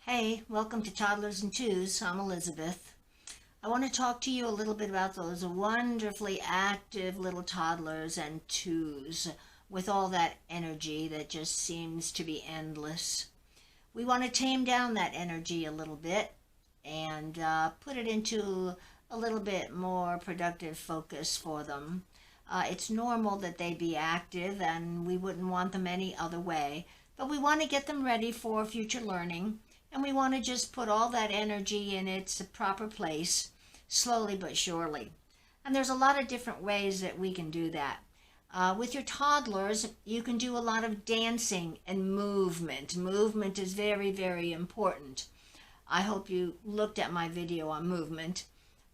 Hey, welcome to Toddlers and Twos. I'm Elizabeth. I want to talk to you a little bit about those wonderfully active little toddlers and twos with all that energy that just seems to be endless. We want to tame down that energy a little bit and put it into a little bit more productive focus for them. It's normal that they be active, and we wouldn't want them any other way, but we want to get them ready for future learning. And we want to just put all that energy in its proper place, slowly but surely. And there's a lot of different ways that we can do that. With your toddlers, you can do a lot of dancing and movement. Movement is very, very important. I hope you looked at my video on movement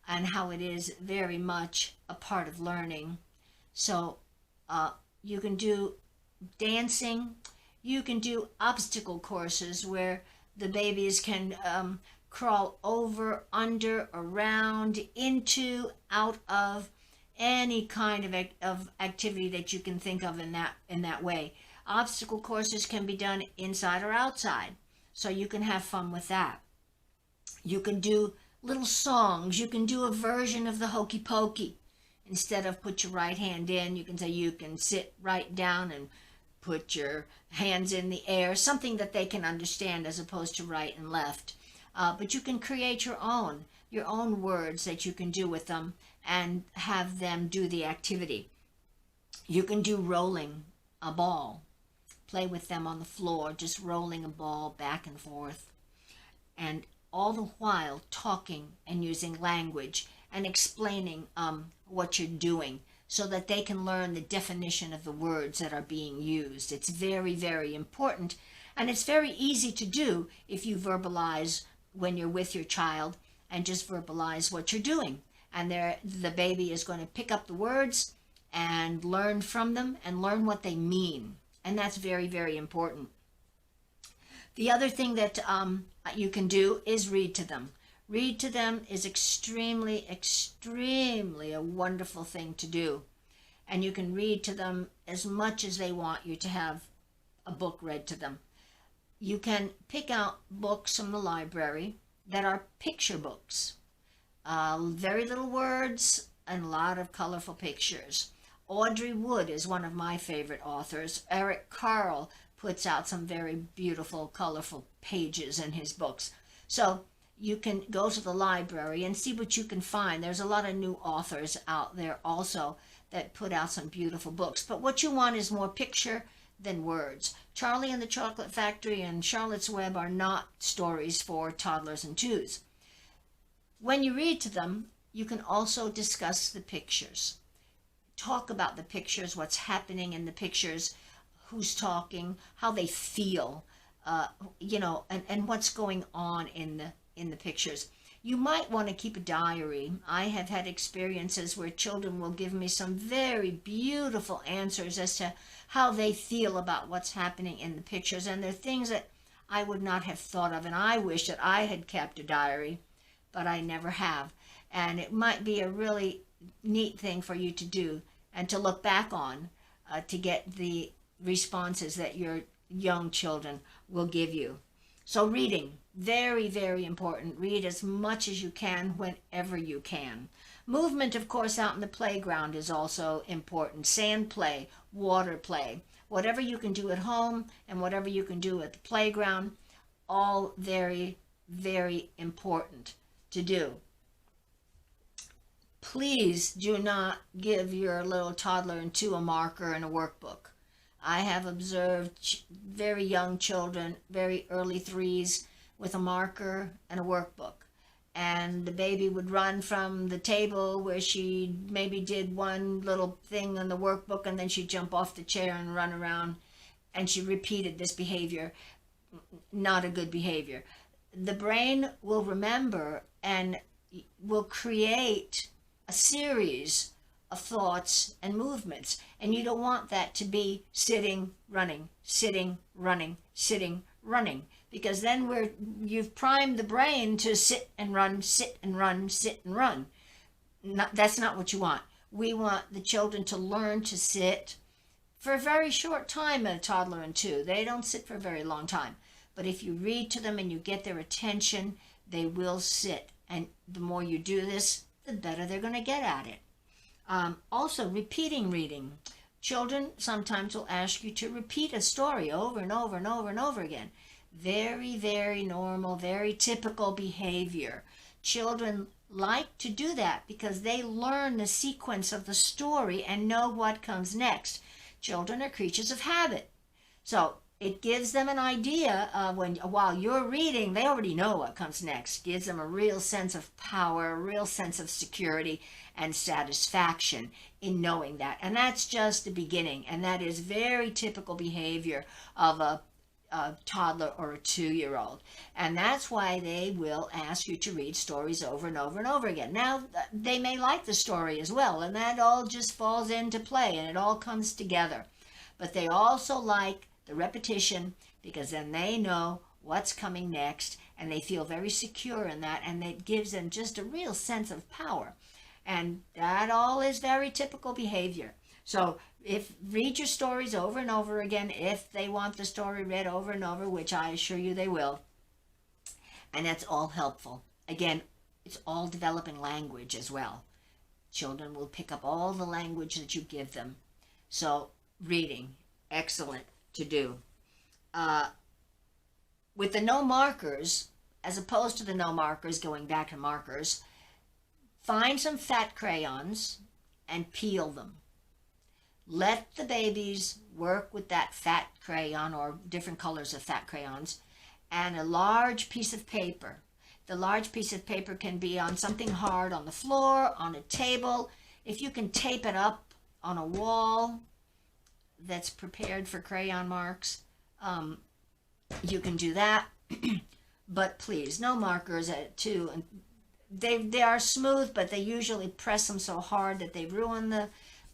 and how it is very much a part of learning. So you can do dancing. You can do obstacle courses where the babies can crawl over, under, around, into, out of any kind of activity that you can think of in that way. Obstacle courses can be done inside or outside, so you can have fun with that. You can do little songs. You can do a version of the Hokey Pokey. Instead of put your right hand in, you can say you can sit right down and put your hands in the air, something that they can understand as opposed to right and left. But you can create your own words that you can do with them and have them do the activity. You can do rolling a ball. Play with them on the floor, just rolling a ball back and forth. And all the while talking and using language and explaining what you're doing, so that they can learn the definition of the words that are being used. It's very, very important, and it's very easy to do if you verbalize when you're with your child and just verbalize what you're doing. And the baby is going to pick up the words and learn from them and learn what they mean. And that's very, very important. The other thing that you can do is read to them. Read to them is extremely, extremely a wonderful thing to do. And you can read to them as much as they want you to have a book read to them. You can pick out books from the library that are picture books. Very little words and a lot of colorful pictures. Audrey Wood is one of my favorite authors. Eric Carle puts out some very beautiful, colorful pages in his books. So you can go to the library and see what you can find. There's a lot of new authors out there also that put out some beautiful books. But what you want is more picture than words. Charlie and the Chocolate Factory and Charlotte's Web are not stories for toddlers and twos. When you read to them, you can also discuss the pictures. Talk about the pictures, what's happening in the pictures, who's talking, how they feel, and what's going on in the pictures. You might want to keep a diary. I have had experiences where children will give me some very beautiful answers as to how they feel about what's happening in the pictures, and they're things that I would not have thought of, and I wish that I had kept a diary, but I never have. And it might be a really neat thing for you to do and to look back on to get the responses that your young children will give you. So reading, very, very important. Read as much as you can whenever you can. Movement, of course, out in the playground is also important. Sand play, water play, whatever you can do at home and whatever you can do at the playground, all very, very important to do. Please do not give your little toddler and two a marker and a workbook. I have observed very young children, very early threes, with a marker and a workbook. And the baby would run from the table where she maybe did one little thing on the workbook, and then she'd jump off the chair and run around. And she repeated this behavior. Not a good behavior. The brain will remember and will create a series of thoughts and movements, and you don't want that to be sitting, running, sitting, running, sitting, running, because then you've primed the brain to sit and run, sit and run, sit and run. That's not what you want. We want the children to learn to sit for a very short time, a toddler and two. They don't sit for a very long time, But if you read to them and you get their attention, they will sit. And the more you do this, the better they're going to get at it. Also, repeating reading. Children sometimes will ask you to repeat a story over and over and over and over again. Very, very normal, very typical behavior. Children like to do that because they learn the sequence of the story and know what comes next. Children are creatures of habit. So it gives them an idea of while you're reading, they already know what comes next. Gives them a real sense of power, a real sense of security and satisfaction in knowing that. And that's just the beginning. And that is very typical behavior of a toddler or a 2-year-old. And that's why they will ask you to read stories over and over and over again. Now, they may like the story as well, and that all just falls into play and it all comes together. But they also like the repetition because then they know what's coming next and they feel very secure in that, and it gives them just a real sense of power. And that all is very typical behavior. So read your stories over and over again if they want the story read over and over, which I assure you they will. And that's all helpful. Again, it's all developing language as well. Children will pick up all the language that you give them. So reading, excellent to do. With the no markers, as opposed to the no markers, going back to markers, find some fat crayons and peel them. Let the babies work with that fat crayon or different colors of fat crayons and a large piece of paper. The large piece of paper can be on something hard on the floor, on a table. If you can tape it up on a wall that's prepared for crayon marks, you can do that. But please, no markers too. And they are smooth, but they usually press them so hard that they ruin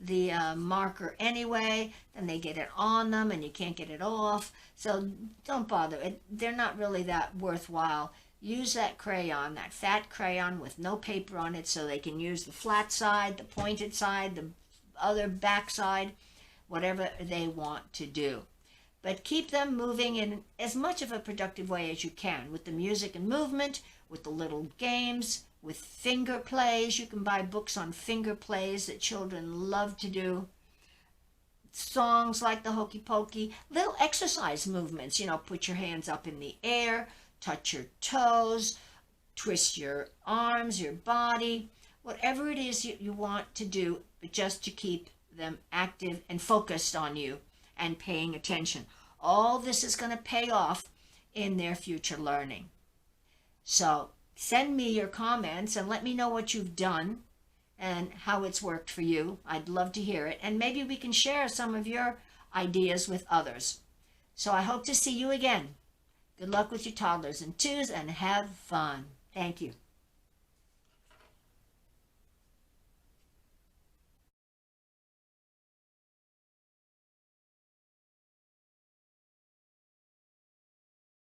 the marker anyway. Then they get it on them and you can't get it off. So don't bother. They're not really that worthwhile. Use that crayon, that fat crayon with no paper on it, so they can use the flat side, the pointed side, the other back side, whatever they want to do. But keep them moving in as much of a productive way as you can with the music and movement, with the little games, with finger plays. You can buy books on finger plays that children love to do. Songs like the Hokey Pokey, little exercise movements, put your hands up in the air, touch your toes, twist your arms, your body, whatever it is you want to do, but just to keep them active and focused on you and paying attention. All this is going to pay off in their future learning. So send me your comments and let me know what you've done and how it's worked for you. I'd love to hear it. And maybe we can share some of your ideas with others. So I hope to see you again. Good luck with your toddlers and twos and have fun. Thank you.